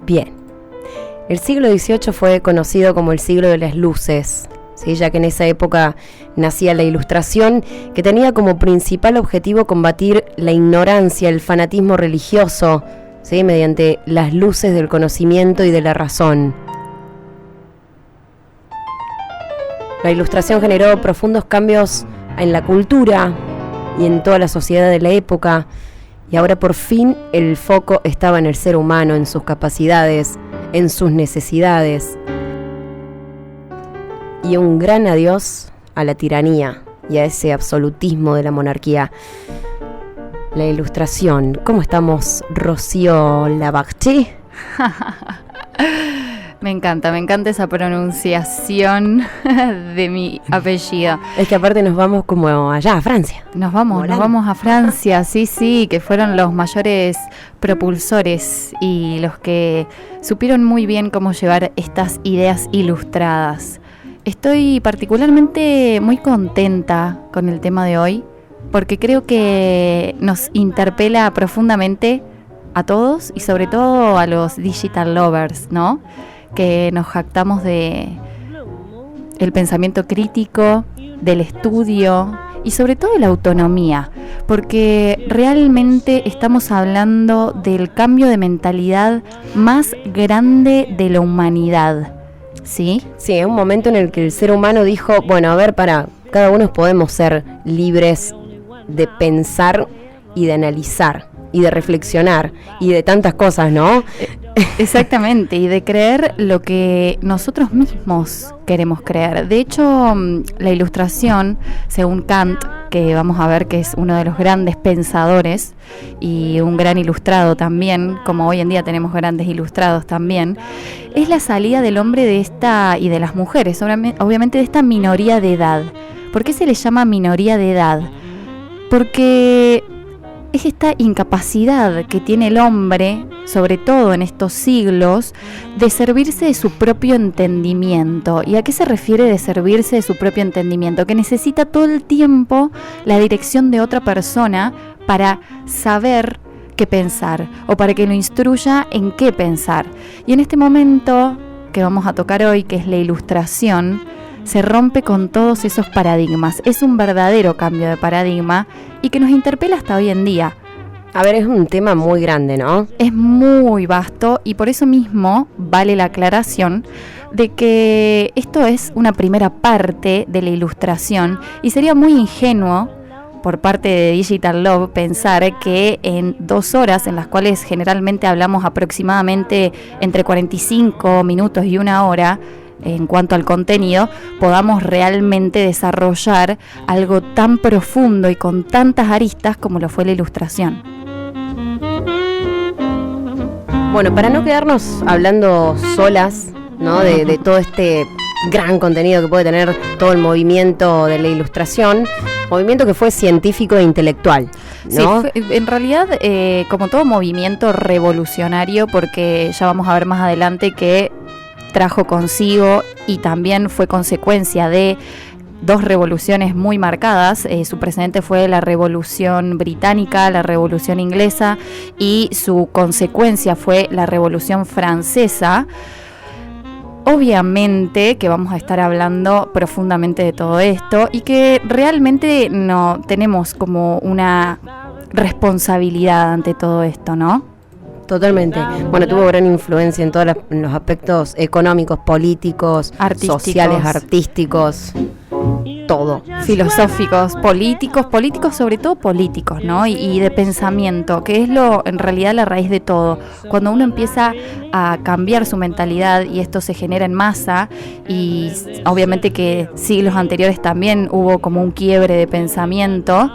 Bien, el siglo XVIII fue conocido como el siglo de las luces, ¿sí? Ya que en esa época nacía la Ilustración, que tenía como principal objetivo combatir la ignorancia, el fanatismo religioso, ¿sí? Mediante las luces del conocimiento y de la razón. La Ilustración generó profundos cambios en la cultura y en toda la sociedad de la época, y ahora por fin el foco estaba en el ser humano, en sus capacidades, en sus necesidades. Y un gran adiós a la tiranía y a ese absolutismo de la monarquía. La Ilustración. ¿Cómo estamos, Rocío Labagché? Me encanta esa pronunciación de mi apellido. Es que aparte nos vamos como allá, a Francia. Nos vamos a Francia, sí, que fueron los mayores propulsores y los que supieron muy bien cómo llevar estas ideas ilustradas. Estoy particularmente muy contenta con el tema de hoy, porque creo que nos interpela profundamente a todos y sobre todo a los digital lovers, ¿no? Que nos jactamos de el pensamiento crítico, del estudio y sobre todo de la autonomía, porque realmente estamos hablando del cambio de mentalidad más grande de la humanidad, ¿sí? Sí, es un momento en el que el ser humano dijo, bueno, a ver, cada uno podemos ser libres de pensar y de analizar y de reflexionar y de tantas cosas, ¿no? Exactamente, y de creer lo que nosotros mismos queremos creer. De hecho, la Ilustración, según Kant, que vamos a ver que es uno de los grandes pensadores y un gran ilustrado también, como hoy en día tenemos grandes ilustrados también, es la salida del hombre de esta y de las mujeres, obviamente de esta minoría de edad. ¿Por qué se le llama minoría de edad? Porque es esta incapacidad que tiene el hombre, sobre todo en estos siglos, de servirse de su propio entendimiento. ¿Y a qué se refiere de servirse de su propio entendimiento? Que necesita todo el tiempo la dirección de otra persona para saber qué pensar o para que lo instruya en qué pensar. Y en este momento que vamos a tocar hoy, que es la Ilustración, se rompe con todos esos paradigmas. Es un verdadero cambio de paradigma y que nos interpela hasta hoy en día. A ver, es un tema muy grande, ¿no? Es muy vasto y por eso mismo vale la aclaración de que esto es una primera parte de la Ilustración y sería muy ingenuo por parte de Digital Love pensar que en 2 horas, en las cuales generalmente hablamos aproximadamente entre 45 minutos y 1 hora, en cuanto al contenido, podamos realmente desarrollar algo tan profundo y con tantas aristas como lo fue la Ilustración. Bueno, para no quedarnos hablando solas, ¿no? de todo este gran contenido que puede tener todo el movimiento de la Ilustración, movimiento que fue científico e intelectual, ¿no? Sí, en realidad, como todo movimiento revolucionario, porque ya vamos a ver más adelante que trajo consigo y también fue consecuencia de 2 revoluciones muy marcadas. Su precedente fue la Revolución Británica, la Revolución Inglesa, y su consecuencia fue la Revolución Francesa. Obviamente que vamos a estar hablando profundamente de todo esto y que realmente no tenemos como una responsabilidad ante todo esto, ¿no? Totalmente. Bueno, tuvo gran influencia en todos los aspectos económicos, políticos, sociales, artísticos, todo. Filosóficos, políticos, sobre todo políticos, ¿no? Y de pensamiento, que es en realidad la raíz de todo. Cuando uno empieza a cambiar su mentalidad y esto se genera en masa, y obviamente que siglos anteriores también hubo como un quiebre de pensamiento,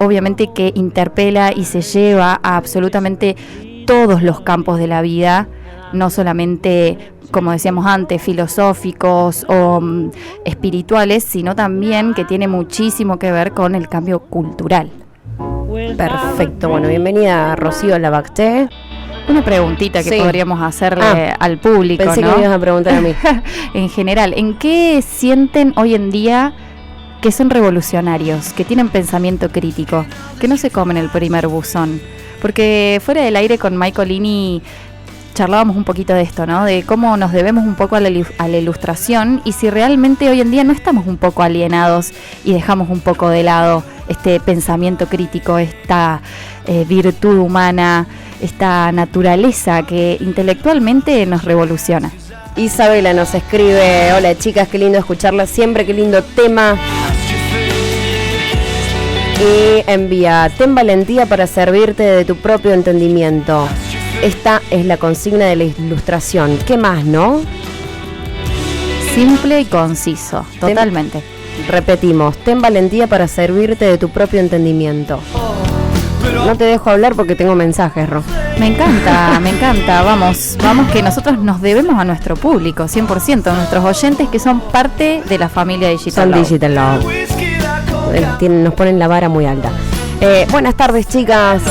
obviamente que interpela y se lleva a absolutamente todos los campos de la vida, no solamente, como decíamos antes, filosóficos o espirituales, sino también que tiene muchísimo que ver con el cambio cultural. Perfecto, bueno, bienvenida Rocío Labagché. Una preguntita que podríamos hacerle al público, pensé ¿no? que me ibas a preguntar a mí. En general, ¿en qué sienten hoy en día que son revolucionarios, que tienen pensamiento crítico, que no se comen el primer buzón? Porque fuera del aire con Michael Lini charlábamos un poquito de esto, ¿no? De cómo nos debemos un poco a la ilustración y si realmente hoy en día no estamos un poco alienados y dejamos un poco de lado este pensamiento crítico, esta virtud humana, esta naturaleza que intelectualmente nos revoluciona. Isabela nos escribe: hola chicas, qué lindo escucharla siempre, qué lindo tema. Y envía: ten valentía para servirte de tu propio entendimiento. Esta es la consigna de la ilustración. ¿Qué más, no? Simple y conciso, totalmente. Repetimos: ten valentía para servirte de tu propio entendimiento. No te dejo hablar porque tengo mensajes, Ro. Me encanta. Vamos que nosotros nos debemos a nuestro público, 100%, a nuestros oyentes que son parte de la familia Digital Love. Digital Love. Nos ponen la vara muy alta. Buenas tardes, chicas.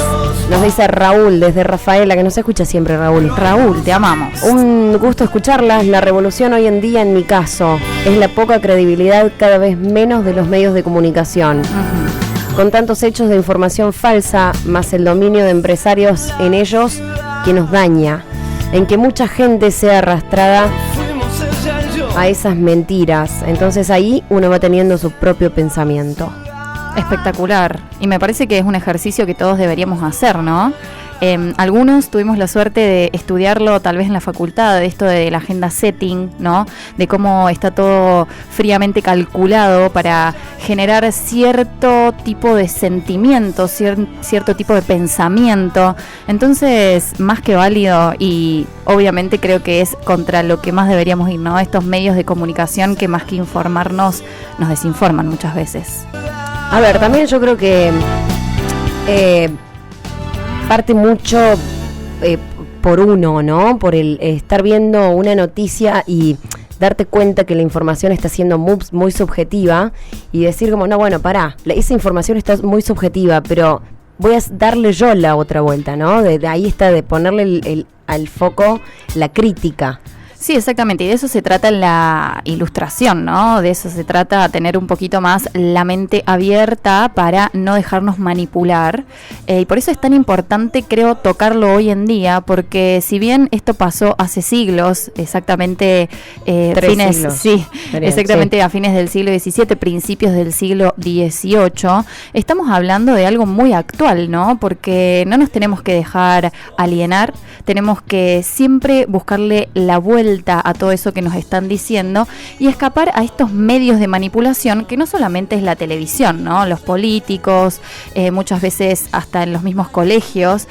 Nos dice Raúl desde Rafaela, que nos escucha siempre, Raúl. Raúl, te amamos. Un gusto escucharlas. La revolución hoy en día, en mi caso, es la poca credibilidad cada vez menos de los medios de comunicación. Con tantos hechos de información falsa, más el dominio de empresarios en ellos, que nos daña, en que mucha gente sea arrastrada a esas mentiras. Entonces ahí uno va teniendo su propio pensamiento. Espectacular. Y me parece que es un ejercicio que todos deberíamos hacer, ¿no? Algunos tuvimos la suerte de estudiarlo tal vez en la facultad, de esto de la agenda setting, ¿no? De cómo está todo fríamente calculado para generar cierto tipo de sentimiento, cierto tipo de pensamiento. Entonces, más que válido, y obviamente creo que es contra lo que más deberíamos ir, ¿no? Estos medios de comunicación que más que informarnos, nos desinforman muchas veces. A ver, también yo creo que parte mucho por uno, ¿no? Por el estar viendo una noticia y darte cuenta que la información está siendo muy subjetiva y decir como, no, bueno, pará, esa información está muy subjetiva, pero voy a darle yo la otra vuelta, ¿no? De ahí está, de ponerle al foco la crítica. Sí, exactamente, y de eso se trata la ilustración, ¿no? De eso se trata, tener un poquito más la mente abierta para no dejarnos manipular, y por eso es tan importante, creo, tocarlo hoy en día, porque si bien esto pasó hace siglos, exactamente a fines del siglo XVII, principios del siglo XVIII, estamos hablando de algo muy actual, ¿no? Porque no nos tenemos que dejar alienar, tenemos que siempre buscarle la vuelta a todo eso que nos están diciendo y escapar a estos medios de manipulación que no solamente es la televisión, ¿no? Los políticos, muchas veces hasta en los mismos colegios,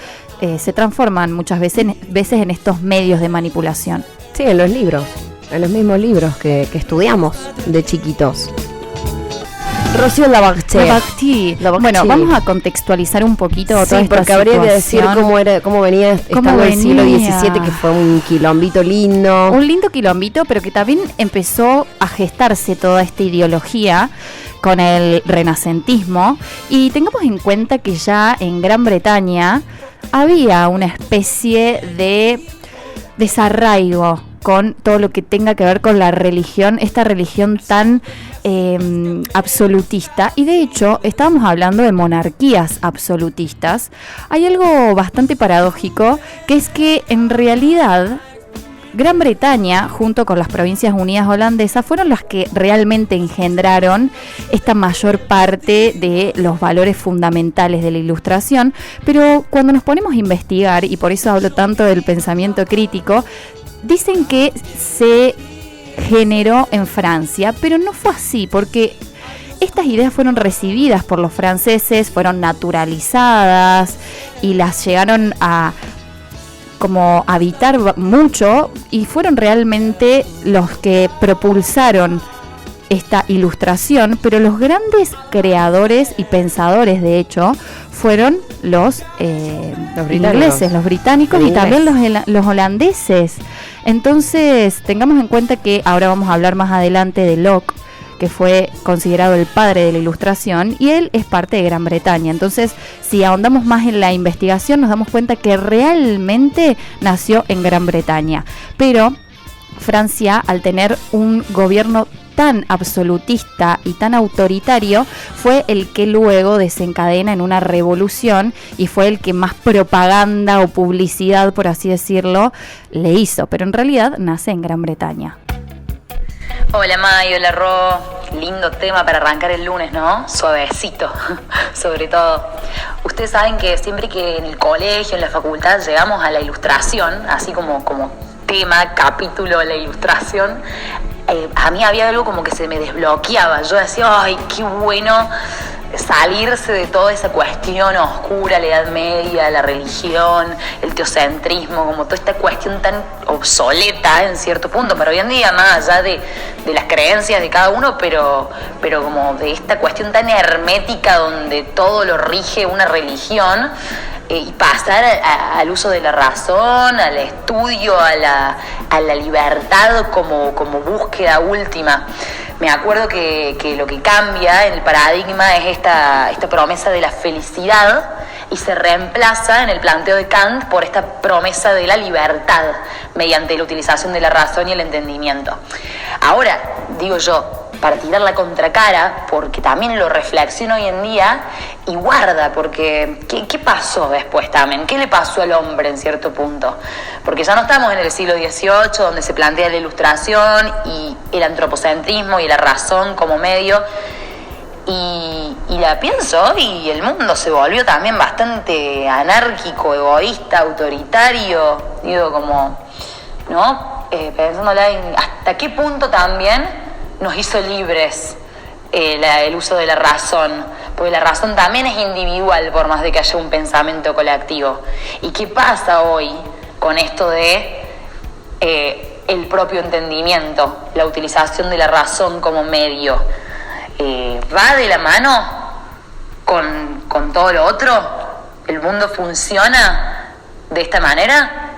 se transforman muchas veces en estos medios de manipulación. Sí, en los libros, en los mismos libros que estudiamos de chiquitos. Rocío Labagché. Bueno, vamos a contextualizar un poquito toda esta porque habría que decir cómo venía estando el siglo XVII, que fue un quilombito lindo. Un lindo quilombito, pero que también empezó a gestarse toda esta ideología con el renacentismo. Y tengamos en cuenta que ya en Gran Bretaña había una especie de desarraigo con todo lo que tenga que ver con la religión, esta religión tan absolutista, y de hecho estábamos hablando de monarquías absolutistas. Hay algo bastante paradójico, que es que en realidad Gran Bretaña, junto con las Provincias Unidas Holandesas, fueron las que realmente engendraron esta mayor parte de los valores fundamentales de la Ilustración, pero cuando nos ponemos a investigar, y por eso hablo tanto del pensamiento crítico, dicen que se generó en Francia, pero no fue así, porque estas ideas fueron recibidas por los franceses, fueron naturalizadas y las llegaron a como habitar mucho, y fueron realmente los que propulsaron esta ilustración, pero los grandes creadores y pensadores, de hecho, fueron los ingleses, los británicos y también los holandeses. Entonces, tengamos en cuenta que ahora vamos a hablar más adelante de Locke, que fue considerado el padre de la Ilustración, y él es parte de Gran Bretaña. Entonces, si ahondamos más en la investigación, nos damos cuenta que realmente nació en Gran Bretaña. Pero Francia, al tener un gobierno tan absolutista y tan autoritario, fue el que luego desencadena en una revolución y fue el que más propaganda o publicidad, por así decirlo, le hizo, pero en realidad nace en Gran Bretaña. Hola May, hola Ro, lindo tema para arrancar el lunes, ¿no? Suavecito, sobre todo. Ustedes saben que siempre que en el colegio, en la facultad, llegamos a la ilustración, así como tema, capítulo de la ilustración, a mí había algo como que se me desbloqueaba. Yo decía, ay, qué bueno salirse de toda esa cuestión oscura, la Edad Media, la religión, el teocentrismo, como toda esta cuestión tan obsoleta en cierto punto, pero hoy en día, más allá de las creencias de cada uno, pero como de esta cuestión tan hermética donde todo lo rige una religión, y pasar al uso de la razón, al estudio, a la libertad como búsqueda última. Me acuerdo que lo que cambia en el paradigma es esta promesa de la felicidad y se reemplaza en el planteo de Kant por esta promesa de la libertad mediante la utilización de la razón y el entendimiento. Ahora, digo yo, para tirar la contracara, porque también lo reflexiono hoy en día y guarda, porque ¿qué pasó después también? ¿Qué le pasó al hombre en cierto punto? Porque ya no estamos en el siglo XVIII, donde se plantea la ilustración y el antropocentrismo y la razón como medio, y la pienso, y el mundo se volvió también bastante anárquico, egoísta, autoritario, digo como, ¿no? Pensándola en hasta qué punto también nos hizo libres el uso de la razón, porque la razón también es individual por más de que haya un pensamiento colectivo. ¿Y qué pasa hoy con esto de el propio entendimiento, la utilización de la razón como medio? ¿Va de la mano con todo lo otro? ¿El mundo funciona de esta manera?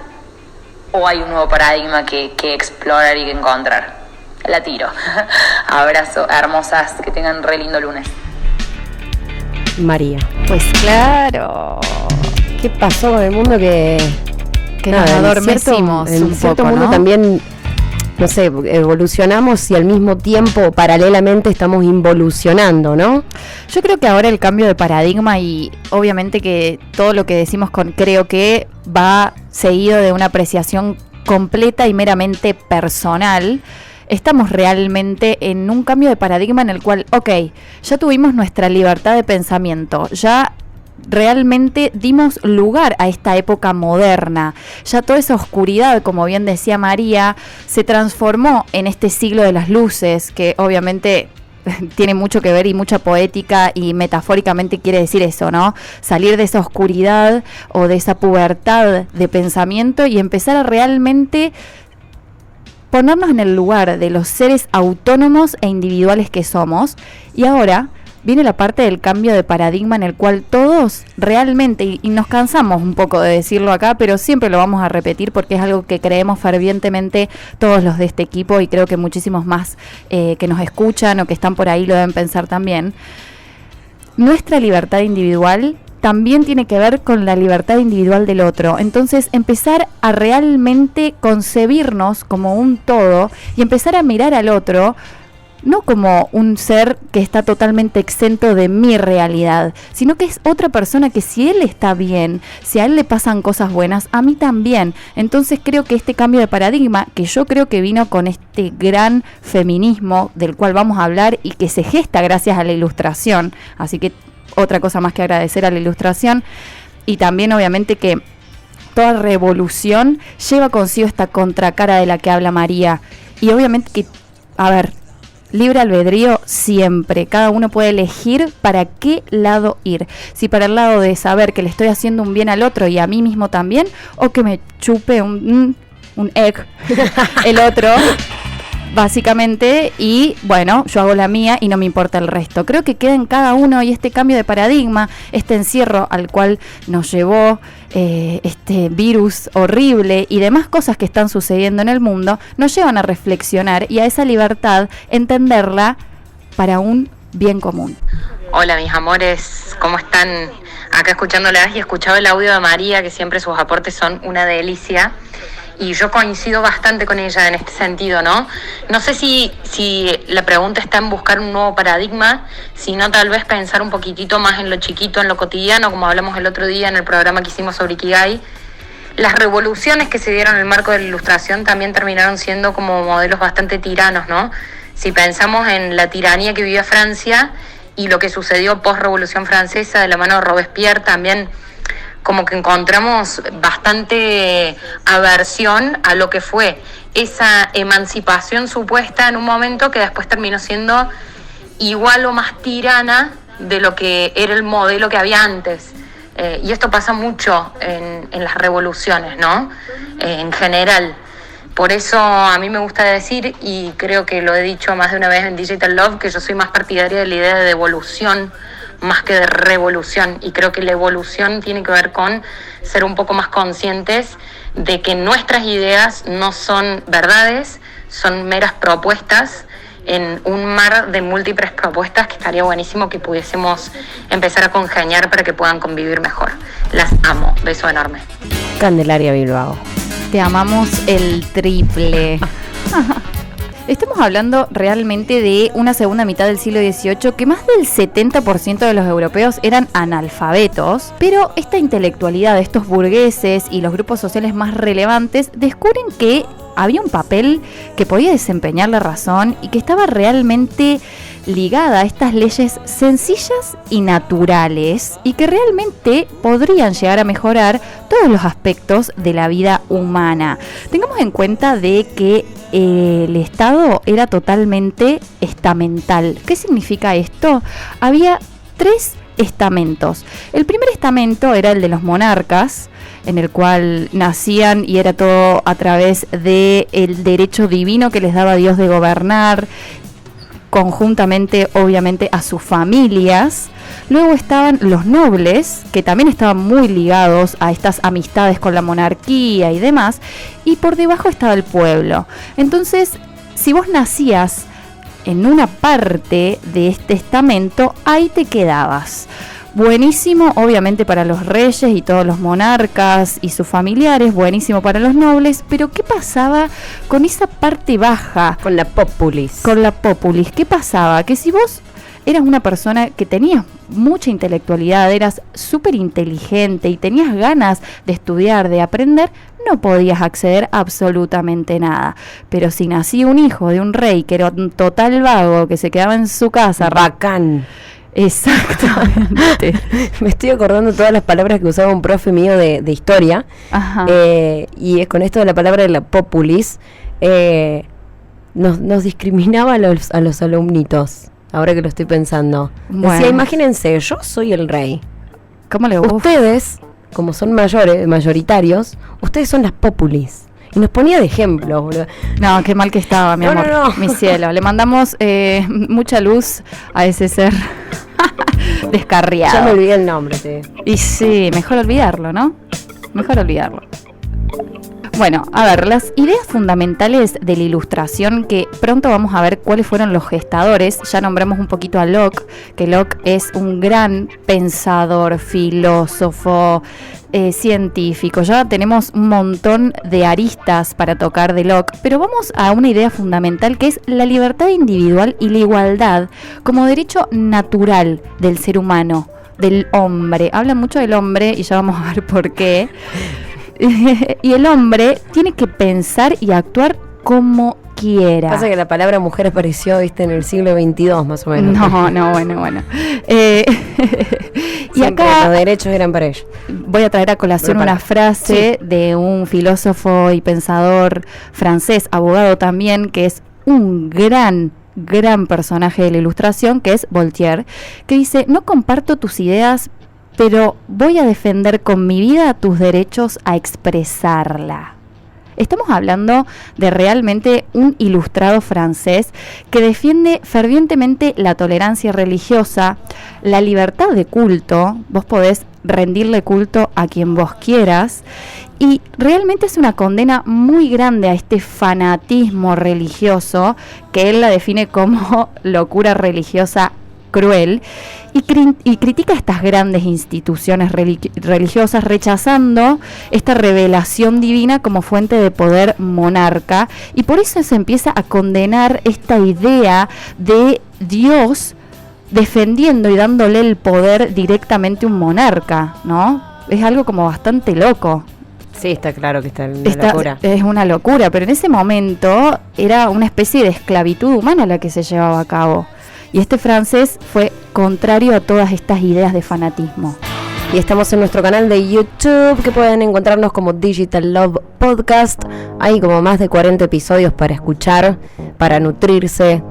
¿O hay un nuevo paradigma que explorar y que encontrar? La tiro. Abrazo, hermosas, que tengan re lindo lunes. María. Pues claro. ¿Qué pasó con el mundo que nos adormecimos en un cierto poco, mundo, ¿no? también, no sé, evolucionamos y al mismo tiempo, paralelamente, estamos involucionando, ¿no? Yo creo que ahora el cambio de paradigma y obviamente que todo lo que decimos creo que va seguido de una apreciación completa y meramente personal. Estamos realmente en un cambio de paradigma en el cual, ya tuvimos nuestra libertad de pensamiento, ya realmente dimos lugar a esta época moderna, ya toda esa oscuridad, como bien decía María, se transformó en este siglo de las luces, que obviamente tiene mucho que ver y mucha poética y metafóricamente quiere decir eso, ¿no? Salir de esa oscuridad o de esa pubertad de pensamiento y empezar a realmente ponernos en el lugar de los seres autónomos e individuales que somos. Y ahora viene la parte del cambio de paradigma en el cual todos realmente, y nos cansamos un poco de decirlo acá, pero siempre lo vamos a repetir porque es algo que creemos fervientemente todos los de este equipo y creo que muchísimos más que nos escuchan o que están por ahí lo deben pensar también. Nuestra libertad individual también tiene que ver con la libertad individual del otro. Entonces, empezar a realmente concebirnos como un todo y empezar a mirar al otro no como un ser que está totalmente exento de mi realidad, sino que es otra persona que si él está bien, si a él le pasan cosas buenas, a mí también. Entonces creo que este cambio de paradigma, que yo creo que vino con este gran feminismo del cual vamos a hablar y que se gesta gracias a la ilustración, así que otra cosa más que agradecer a la ilustración, y también obviamente que toda revolución lleva consigo esta contracara de la que habla María, y obviamente que, libre albedrío siempre, cada uno puede elegir para qué lado ir, si para el lado de saber que le estoy haciendo un bien al otro y a mí mismo también, o que me chupe un egg el otro, básicamente, y bueno, yo hago la mía y no me importa el resto. Creo que queda en cada uno, y este cambio de paradigma, este encierro al cual nos llevó este virus horrible y demás cosas que están sucediendo en el mundo, nos llevan a reflexionar y a esa libertad entenderla para un bien común. Hola mis amores, ¿cómo están? Acá escuchándolas y escuchaba el audio de María, que siempre sus aportes son una delicia. y yo coincido bastante con ella en este sentido, ¿no? No sé si la pregunta está en buscar un nuevo paradigma, sino tal vez pensar un poquitito más en lo chiquito, en lo cotidiano, como hablamos el otro día en el programa que hicimos sobre Ikigai. Las revoluciones que se dieron en el marco de la Ilustración también terminaron siendo como modelos bastante tiranos, ¿no? Si pensamos en la tiranía que vivía Francia y lo que sucedió post-Revolución Francesa de la mano de Robespierre, también como que encontramos bastante aversión a lo que fue esa emancipación supuesta en un momento que después terminó siendo igual o más tirana de lo que era el modelo que había antes. Y esto pasa mucho en las revoluciones, ¿no? En general. Por eso a mí me gusta decir, y creo que lo he dicho más de una vez en Digital Love, que yo soy más partidaria de la idea de devolución más que de revolución, y creo que la evolución tiene que ver con ser un poco más conscientes de que nuestras ideas no son verdades, son meras propuestas en un mar de múltiples propuestas que estaría buenísimo que pudiésemos empezar a congeniar para que puedan convivir mejor. Las amo, beso enorme. Candelaria Bilbao. Te amamos el triple. Estamos hablando realmente de una segunda mitad del siglo XVIII que más del 70% de los europeos eran analfabetos, pero esta intelectualidad de estos burgueses y los grupos sociales más relevantes descubren que había un papel que podía desempeñar la razón y que estaba realmente ligada a estas leyes sencillas y naturales y que realmente podrían llegar a mejorar todos los aspectos de la vida humana. Tengamos en cuenta de que el Estado era totalmente estamental. ¿Qué significa esto? Había 3 estamentos. El primer estamento era el de los monarcas, en el cual nacían y era todo a través del derecho divino que les daba Dios de gobernar, conjuntamente obviamente a sus familias. Luego estaban los nobles, que también estaban muy ligados a estas amistades con la monarquía y demás, y por debajo estaba el pueblo. Entonces, si vos nacías en una parte de este estamento, ahí te quedabas. Buenísimo, obviamente, para los reyes y todos los monarcas y sus familiares, buenísimo para los nobles, pero ¿qué pasaba con esa parte baja? Con la populis. Con la populis, ¿qué pasaba? Que si vos eras una persona que tenías mucha intelectualidad, eras súper inteligente y tenías ganas de estudiar, de aprender, no podías acceder a absolutamente nada. Pero si nacía un hijo de un rey que era un total vago, que se quedaba en su casa... Bacán. Exactamente. Me estoy acordando todas las palabras que usaba un profe mío de historia. Ajá. Y es con esto de la palabra de la populis, nos discriminaba a los alumnitos. Ahora que lo estoy pensando. Bueno. Decía, imagínense, yo soy el rey. ¿Cómo le gusta? Ustedes, como son mayoritarios, ustedes son las populis. Y nos ponía de ejemplo, boludo. No, qué mal que estaba, mi amor. No. Mi cielo. Le mandamos mucha luz a ese ser descarriado. Ya me olvidé el nombre, sí. Y sí, mejor olvidarlo, ¿no? Mejor olvidarlo. Bueno, a ver, las ideas fundamentales de la Ilustración, que pronto vamos a ver cuáles fueron los gestadores. Ya nombramos un poquito a Locke, que Locke es un gran pensador, filósofo, científico. Ya tenemos un montón de aristas para tocar de Locke, pero vamos a una idea fundamental que es la libertad individual y la igualdad como derecho natural del ser humano, del hombre. Hablan mucho del hombre y ya vamos a ver por qué. Y el hombre tiene que pensar y actuar como quiera. Pasa que la palabra mujer apareció, viste, en el siglo XXII más o menos. No, bueno. Y siempre acá los derechos eran para ellos. voy a traer a colación una frase de un filósofo y pensador francés, abogado también, que es un gran personaje de la Ilustración, que es Voltaire, que dice: no comparto tus ideas, pero voy a defender con mi vida tus derechos a expresarla. Estamos hablando de realmente un ilustrado francés que defiende fervientemente la tolerancia religiosa, la libertad de culto. Vos podés rendirle culto a quien vos quieras, y realmente es una condena muy grande a este fanatismo religioso, que él la define como locura religiosa cruel, y critica estas grandes instituciones religiosas, rechazando esta revelación divina como fuente de poder monarca, y por eso se empieza a condenar esta idea de Dios defendiendo y dándole el poder directamente a un monarca, ¿no? Es algo como bastante loco. Sí, está claro que está una locura. Es una locura, pero en ese momento era una especie de esclavitud humana la que se llevaba a cabo. Y este francés fue contrario a todas estas ideas de fanatismo. Y estamos en nuestro canal de YouTube, que pueden encontrarnos como Digital Love Podcast. Hay como más de 40 episodios para escuchar, para nutrirse,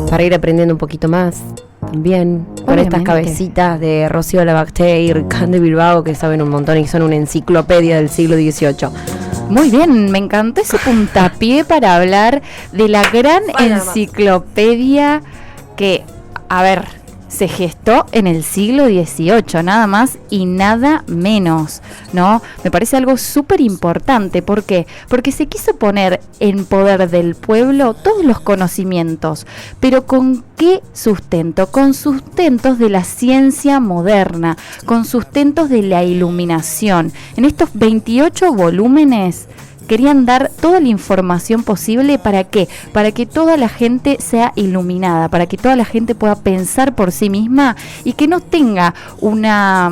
para ir aprendiendo un poquito más también, con Obviamente. estas cabecitas de Rocío Labacté y Ricán de Bilbao, que saben un montón y son una enciclopedia del siglo XVIII. Muy bien, me encantó ese puntapié para hablar de la gran enciclopedia que, a ver, se gestó en el siglo XVIII, nada más y nada menos, ¿no? Me parece algo súper importante. ¿Por qué? Porque se quiso poner en poder del pueblo todos los conocimientos, pero ¿con qué sustento? Con sustentos de la ciencia moderna, con sustentos de la iluminación. En estos 28 volúmenes querían dar toda la información posible. ¿Para qué? Para que toda la gente sea iluminada, para que toda la gente pueda pensar por sí misma y que no tenga una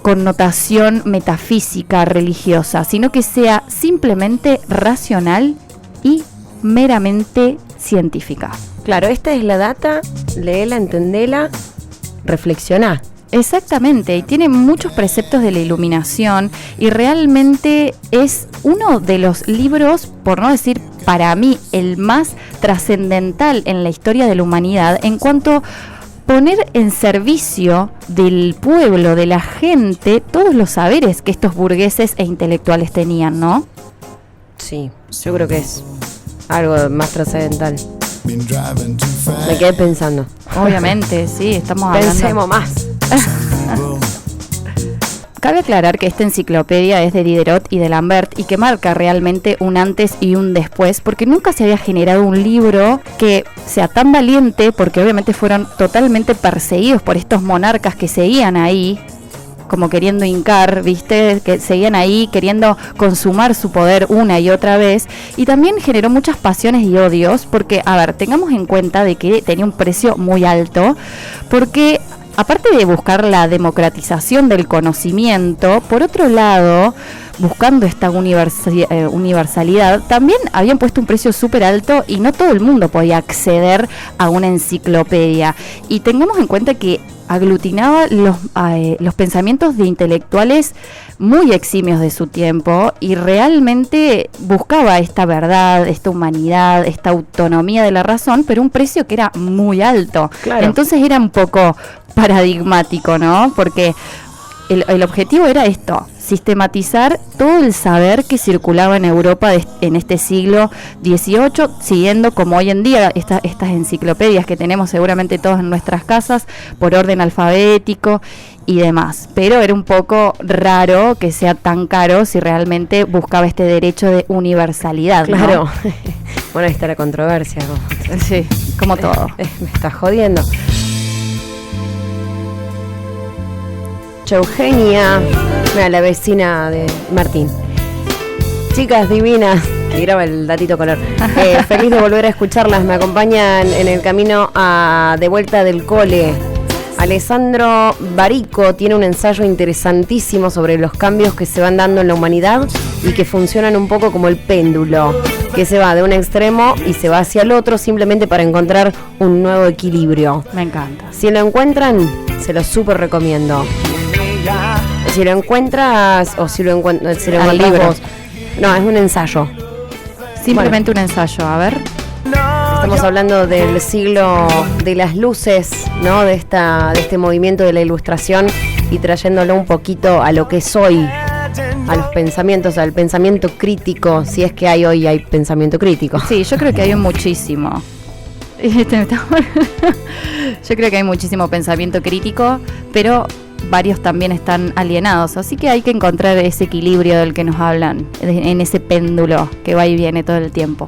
connotación metafísica, religiosa, sino que sea simplemente racional y meramente científica. Claro, esta es la data, léela, entendela, reflexioná. Exactamente, y tiene muchos preceptos de la iluminación y realmente es uno de los libros, por no decir para mí, el más trascendental en la historia de la humanidad en cuanto a poner en servicio del pueblo, de la gente, todos los saberes que estos burgueses e intelectuales tenían, ¿no? Sí, yo creo que es algo más trascendental. Me quedé pensando. Obviamente, sí, estamos hablando. Pensemos más. Cabe aclarar que esta enciclopedia es de Diderot y de Lambert y que marca realmente un antes y un después, porque nunca se había generado un libro que sea tan valiente, porque obviamente fueron totalmente perseguidos por estos monarcas que seguían ahí, como queriendo hincar, ¿viste? Que seguían ahí queriendo consumar su poder una y otra vez, y también generó muchas pasiones y odios, porque, a ver, tengamos en cuenta de que tenía un precio muy alto, porque aparte de buscar la democratización del conocimiento, por otro lado, buscando esta universalidad, también habían puesto un precio súper alto y no todo el mundo podía acceder a una enciclopedia. Y tengamos en cuenta que aglutinaba los pensamientos de intelectuales muy eximios de su tiempo y realmente buscaba esta verdad, esta humanidad, esta autonomía de la razón, pero un precio que era muy alto. Claro. Entonces era un poco paradigmático, ¿no? Porque el objetivo era esto: sistematizar todo el saber que circulaba en Europa en este siglo XVIII, siguiendo como hoy en día estas enciclopedias que tenemos seguramente todos en nuestras casas, por orden alfabético y demás. Pero era un poco raro que sea tan caro si realmente buscaba este derecho de universalidad, ¿no? Claro. Bueno, ahí está la controversia. Sí, como todo. Me está jodiendo. Eugenia, mira, la vecina de Martín. Chicas divinas, y graba el datito color. Feliz de volver a escucharlas, me acompañan en el camino de vuelta del cole. Alessandro Barico tiene un ensayo interesantísimo sobre los cambios que se van dando en la humanidad y que funcionan un poco como el péndulo, que se va de un extremo y se va hacia el otro simplemente para encontrar un nuevo equilibrio. Me encanta. Si lo encuentran, se lo súper recomiendo. Si lo encuentras o si lo encuentras vos. No, es un ensayo. Simplemente un ensayo, a ver. Estamos hablando del siglo de las luces, ¿no? De este movimiento de la ilustración y trayéndolo un poquito a lo que es hoy, a los pensamientos, al pensamiento crítico, si es que hay pensamiento crítico. Sí, yo creo que hay muchísimo. Yo creo que hay muchísimo pensamiento crítico, pero varios también están alienados, así que hay que encontrar ese equilibrio del que nos hablan, en ese péndulo que va y viene todo el tiempo.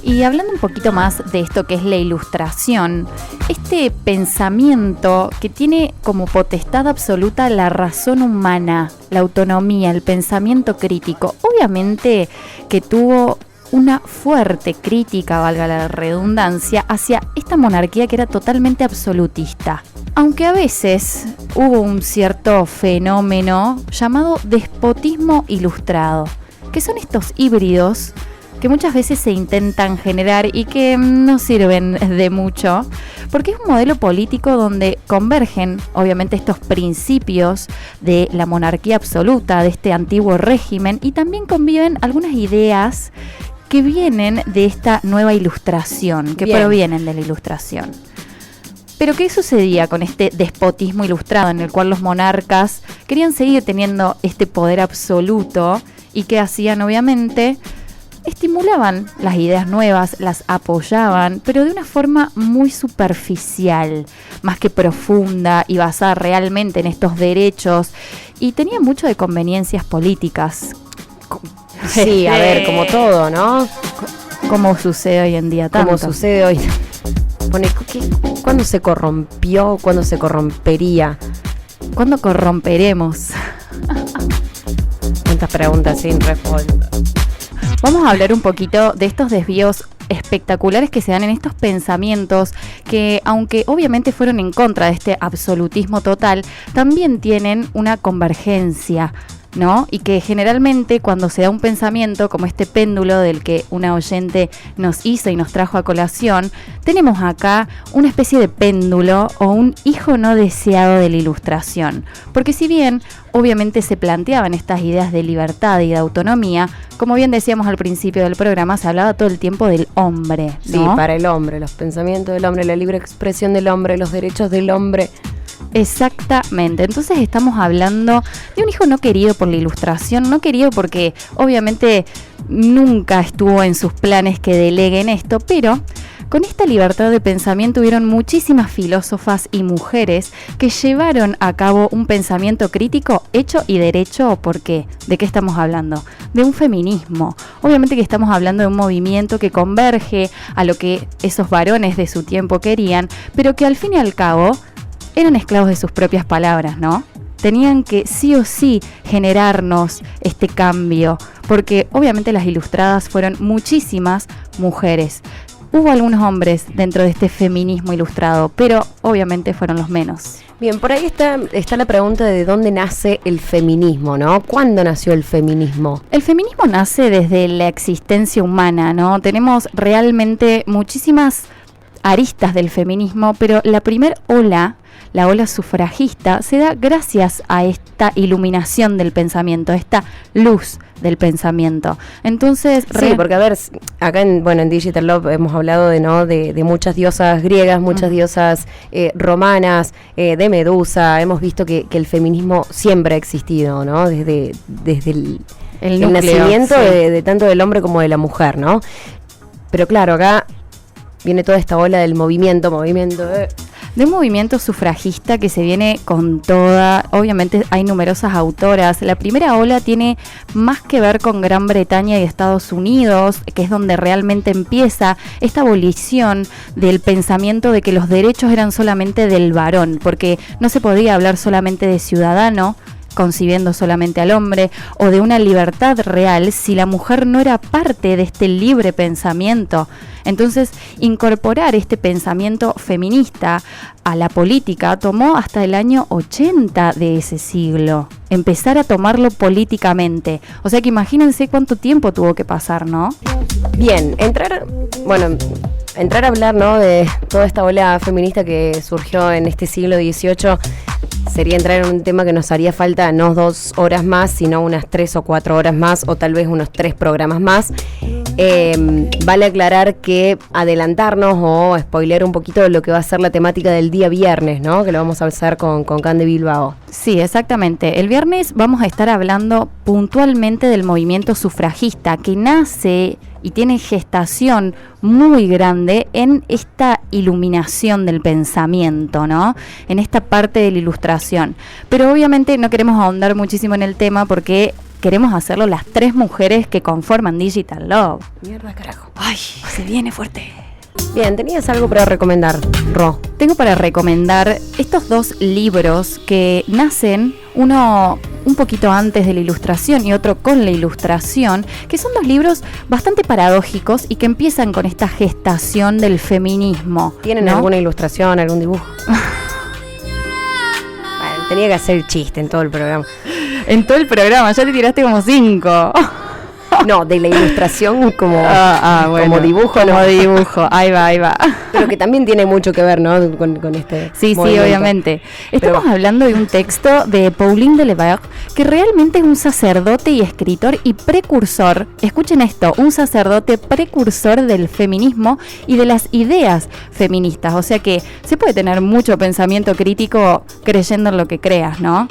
Y hablando un poquito más de esto que es la Ilustración, este pensamiento que tiene como potestad absoluta la razón humana, la autonomía, el pensamiento crítico, obviamente que tuvo una fuerte crítica, valga la redundancia, hacia esta monarquía que era totalmente absolutista. Aunque a veces hubo un cierto fenómeno llamado despotismo ilustrado, que son estos híbridos que muchas veces se intentan generar y que no sirven de mucho, porque es un modelo político donde convergen, obviamente, estos principios de la monarquía absoluta, de este antiguo régimen, y también conviven algunas ideas que vienen de esta nueva ilustración, que provienen de la Ilustración. Pero ¿qué sucedía con este despotismo ilustrado en el cual los monarcas querían seguir teniendo este poder absoluto y que hacían, obviamente, estimulaban las ideas nuevas, las apoyaban, pero de una forma muy superficial, más que profunda y basada realmente en estos derechos, y tenía mucho de conveniencias políticas. Sí, a ver, como todo, ¿no? Como sucede hoy en día tanto. Como sucede hoy. ¿Cuándo se corrompió? ¿Cuándo se corrompería? ¿Cuándo corromperemos? Tantas preguntas sin respuesta. Vamos a hablar un poquito de estos desvíos espectaculares que se dan en estos pensamientos que, aunque obviamente fueron en contra de este absolutismo total, también tienen una convergencia, ¿no? Y que generalmente cuando se da un pensamiento como este péndulo del que una oyente nos hizo y nos trajo a colación, tenemos acá una especie de péndulo o un hijo no deseado de la Ilustración. Porque si bien obviamente se planteaban estas ideas de libertad y de autonomía, como bien decíamos al principio del programa, se hablaba todo el tiempo del hombre, ¿no? Sí, para el hombre, los pensamientos del hombre, la libre expresión del hombre, los derechos del hombre. Exactamente, entonces estamos hablando de un hijo no querido por la Ilustración, no querido porque obviamente nunca estuvo en sus planes que deleguen esto, pero con esta libertad de pensamiento hubieron muchísimas filósofas y mujeres que llevaron a cabo un pensamiento crítico hecho y derecho. ¿Por qué? ¿De qué estamos hablando? De un feminismo. Obviamente que estamos hablando de un movimiento que converge a lo que esos varones de su tiempo querían, pero que al fin y al cabo eran esclavos de sus propias palabras, ¿no? Tenían que sí o sí generarnos este cambio, porque obviamente las ilustradas fueron muchísimas mujeres. Hubo algunos hombres dentro de este feminismo ilustrado, pero obviamente fueron los menos. Bien, por ahí está la pregunta de dónde nace el feminismo, ¿no? ¿Cuándo nació el feminismo? El feminismo nace desde la existencia humana, ¿no? Tenemos realmente muchísimas aristas del feminismo, pero la primer ola, la ola sufragista, se da gracias a esta iluminación del pensamiento, esta luz del pensamiento. Entonces, sí, porque a ver, acá en Digital Love hemos hablado de muchas diosas griegas, muchas diosas romanas, de Medusa. Hemos visto que el feminismo siempre ha existido, ¿no? Desde el núcleo, nacimiento, sí, de tanto del hombre como de la mujer, ¿no? Pero claro, acá viene toda esta ola del movimiento de un movimiento sufragista que se viene con toda. Obviamente hay numerosas autoras. La primera ola tiene más que ver con Gran Bretaña y Estados Unidos, que es donde realmente empieza esta abolición del pensamiento de que los derechos eran solamente del varón, porque no se podía hablar solamente de ciudadano, concibiendo solamente al hombre, o de una libertad real si la mujer no era parte de este libre pensamiento. Entonces, incorporar este pensamiento feminista a la política tomó hasta el año 80 de ese siglo. Empezar a tomarlo políticamente. O sea que imagínense cuánto tiempo tuvo que pasar, ¿no? Bien, entrar a hablar, ¿no?, de toda esta ola feminista que surgió en este siglo XVIII sería entrar en un tema que nos haría falta no 2 horas más, sino unas 3 o 4 horas más, o tal vez unos 3 programas más. Vale aclarar que adelantarnos o spoilear un poquito de lo que va a ser la temática del día viernes, ¿no?, que lo vamos a hacer con Cande Bilbao. Sí, exactamente. El viernes vamos a estar hablando puntualmente del movimiento sufragista que nace y tiene gestación muy grande en esta iluminación del pensamiento, ¿no? En esta parte de la Ilustración. Pero obviamente no queremos ahondar muchísimo en el tema porque queremos hacerlo las 3 mujeres que conforman Digital Love. Mierda, carajo. Ay, se viene fuerte. Bien, ¿tenías algo para recomendar, Ro? Tengo para recomendar estos 2 libros que nacen, uno un poquito antes de la Ilustración y otro con la Ilustración, que son 2 libros bastante paradójicos y que empiezan con esta gestación del feminismo. ¿Tienen ¿no? alguna ilustración, algún dibujo? Bueno, tenía que hacer el chiste en todo el programa. En todo el programa, ya te tiraste como 5. No, de la ilustración como, bueno, como dibujo, como ¿no? dibujo, ahí va. Pero que también tiene mucho que ver, ¿no? Con este Sí, movimiento. obviamente. Estamos Pero hablando de un texto de Pauline Delebert, que realmente es un sacerdote y escritor y precursor, escuchen esto, un sacerdote precursor del feminismo y de las ideas feministas. O sea que se puede tener mucho pensamiento crítico creyendo en lo que creas, ¿no?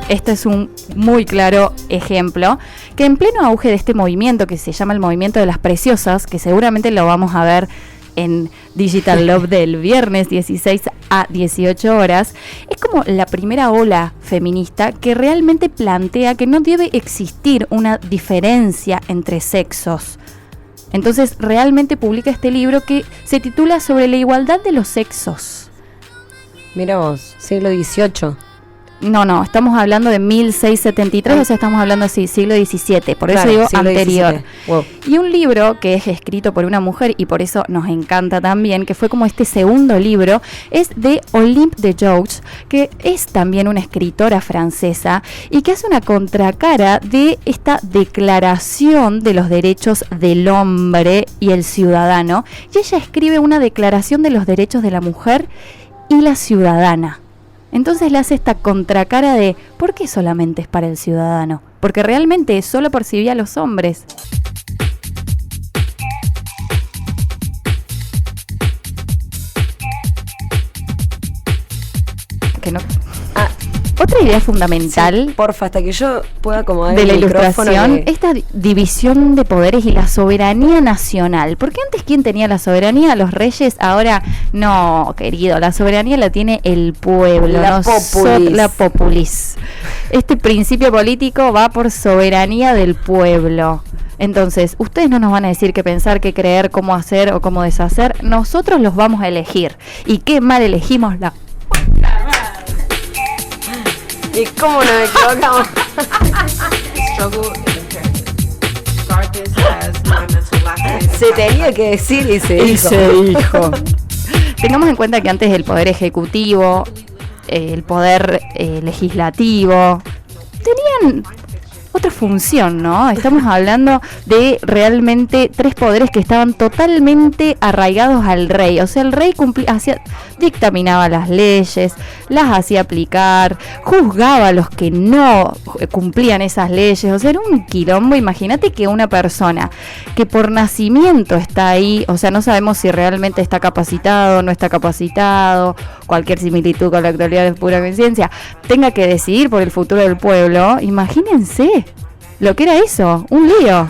Este es un muy claro ejemplo que en pleno auge de este movimiento que se llama el movimiento de las preciosas, que seguramente lo vamos a ver en Digital Love del viernes 16 a 18 horas, es como la primera ola feminista que realmente plantea que no debe existir una diferencia entre sexos. Entonces realmente publica este libro que se titula Sobre la igualdad de los sexos. Mira vos, siglo XVIII. No, estamos hablando de 1673, o sea, estamos hablando así, siglo XVII, por eso Claro, digo siglo anterior. XVII. Wow. Y un libro que es escrito por una mujer y por eso nos encanta también, que fue como este segundo libro, es de Olympe de Gouges, que es también una escritora francesa y que hace una contracara de esta declaración de los derechos del hombre y el ciudadano. Y ella escribe una declaración de los derechos de la mujer y la ciudadana. Entonces le hace esta contracara de ¿por qué solamente es para el ciudadano? Porque realmente solo percibía a los hombres. Que no. Otra idea fundamental. Sí, porfa, hasta que yo pueda acomodar De el la micrófono Ilustración, que- esta división de poderes y la soberanía nacional. Porque antes, ¿quién tenía la soberanía? Los reyes. Ahora, no, querido, la soberanía la tiene el pueblo, La populis. la populis. Este principio político va por soberanía del pueblo. Entonces, ustedes no nos van a decir qué pensar, qué creer, cómo hacer o cómo deshacer. Nosotros los vamos a elegir. Y qué mal elegimos la... ¿Y cómo nos equivocamos? Se tenía que decir y se dijo. Tengamos en cuenta que antes el poder ejecutivo, el poder legislativo, tenían otra función, ¿no? Estamos hablando de realmente 3 poderes que estaban totalmente arraigados al rey. O sea, el rey dictaminaba las leyes, las hacía aplicar, juzgaba a los que no cumplían esas leyes. O sea, era un quilombo. Imagínate que una persona que por nacimiento está ahí, o sea, no sabemos si realmente está capacitado o no está capacitado, cualquier similitud con la actualidad es pura coincidencia, tenga que decidir por el futuro del pueblo. Imagínense lo que era eso, un lío.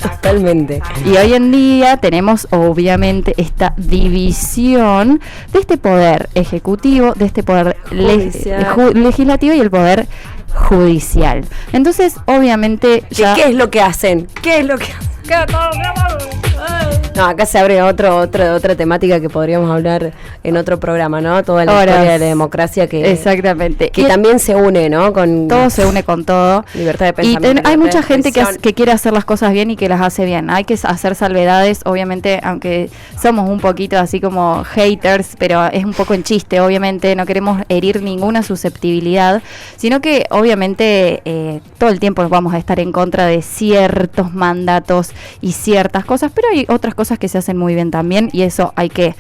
Totalmente. Y hoy en día tenemos obviamente esta división de este poder ejecutivo, de este poder legislativo y el poder judicial. Entonces, obviamente, ya... ¿Qué es lo que hacen? ¿Qué es lo que hacen? No, acá se abre otra temática que podríamos hablar en otro programa, ¿no? Toda la historia de la democracia que... Exactamente. Que también se une, ¿no? Con todo se une con todo. Libertad de Y pensamiento. hay mucha gente que quiere hacer las cosas bien y que las hace bien. Hay que hacer salvedades, obviamente, aunque somos un poquito así como haters, pero es un poco en chiste, obviamente. No queremos herir ninguna susceptibilidad, sino que obviamente todo el tiempo vamos a estar en contra de ciertos mandatos y ciertas cosas, pero hay otras cosas que se hacen muy bien también y eso hay que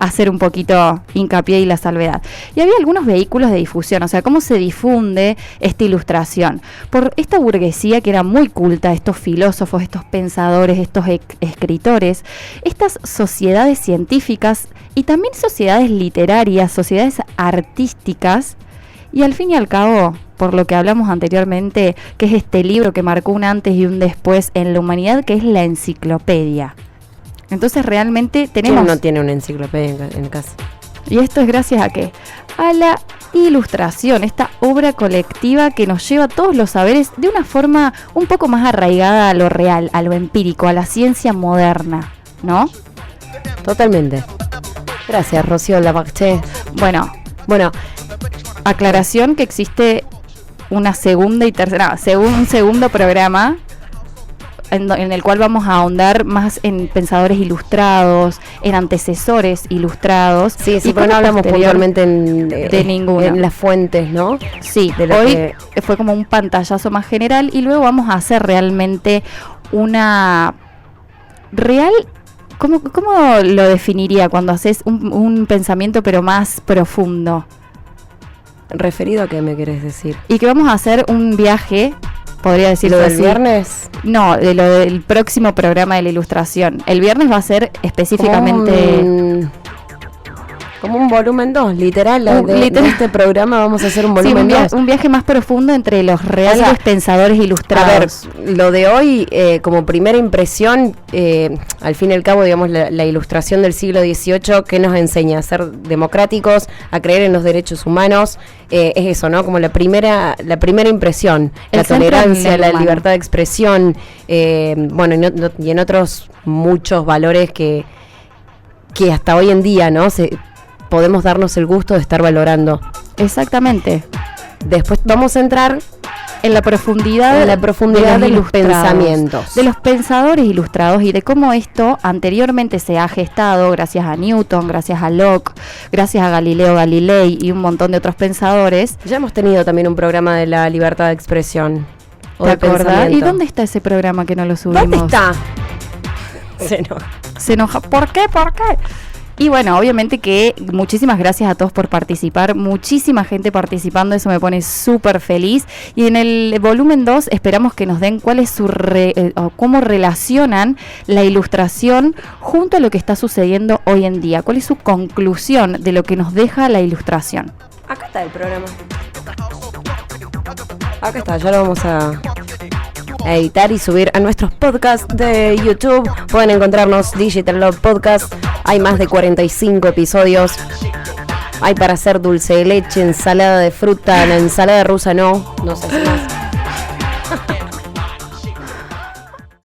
hacer un poquito hincapié y la salvedad. Y había algunos vehículos de difusión, o sea, cómo se difunde esta ilustración. Por esta burguesía que era muy culta, estos filósofos, estos pensadores, estos escritores, estas sociedades científicas y también sociedades literarias, sociedades artísticas, y al fin y al cabo, por lo que hablamos anteriormente, que es este libro que marcó un antes y un después en la humanidad, que es la enciclopedia. Entonces realmente tenemos... ¿Quién no tiene una enciclopedia en casa? Y esto es gracias a qué? A la ilustración, esta obra colectiva que nos lleva todos los saberes de una forma un poco más arraigada a lo real, a lo empírico, a la ciencia moderna, ¿no? Totalmente. Gracias, Rocío Lamarche. Bueno, Bueno, aclaración que existe una segunda y tercera, un segundo programa en el cual vamos a ahondar más en pensadores ilustrados, en antecesores ilustrados. sí, y pero no hablamos puntualmente de ninguno. en las fuentes, ¿no? Sí, de lo hoy fue como un pantallazo más general y luego vamos a hacer realmente una real. ¿Cómo lo definiría cuando haces un pensamiento pero más profundo? ¿Referido a qué me querés decir? Y que vamos a hacer un viaje, podría decirlo ¿Lo del así. viernes? No, de lo del próximo programa de la ilustración. El viernes va a ser específicamente... Como un volumen 2, literal, Literal. de este programa vamos a hacer un Sí, volumen 2. un viaje más profundo entre los reales O sea, pensadores A ver, ilustrados. lo de hoy, como primera impresión, al fin y al cabo, digamos, la ilustración del siglo XVIII, ¿qué nos enseña? A ser democráticos, a creer en los derechos humanos, es eso, ¿no? Como la primera impresión, El la centro tolerancia, del la humano. libertad de expresión, bueno, y en otros muchos valores que hasta hoy en día, ¿no? Podemos darnos el gusto de estar valorando. Exactamente. Después vamos a entrar En la profundidad, de los ilustrados, pensamientos. de los pensadores ilustrados y de cómo esto anteriormente se ha gestado gracias a Newton, gracias a Locke, gracias a Galileo Galilei y un montón de otros pensadores. Ya hemos tenido también un programa de la libertad de expresión. O ¿Te de acordás? pensamiento. ¿Y dónde está ese programa que no lo subimos? ¿Dónde está? Se enoja. Se enoja. ¿Por qué? ¿Por qué? Y bueno, obviamente que muchísimas gracias a todos por participar, muchísima gente participando, eso me pone súper feliz. Y en el volumen 2 esperamos que nos den cuál es su cómo relacionan la ilustración junto a lo que está sucediendo hoy en día, cuál es su conclusión de lo que nos deja la ilustración. Acá está el programa. Acá está, ya lo vamos a editar y subir a nuestros podcasts de YouTube. Pueden encontrarnos Digital Love Podcast. Hay más de 45 episodios. Hay para hacer dulce de leche, ensalada de fruta, la ensalada rusa no sé si más.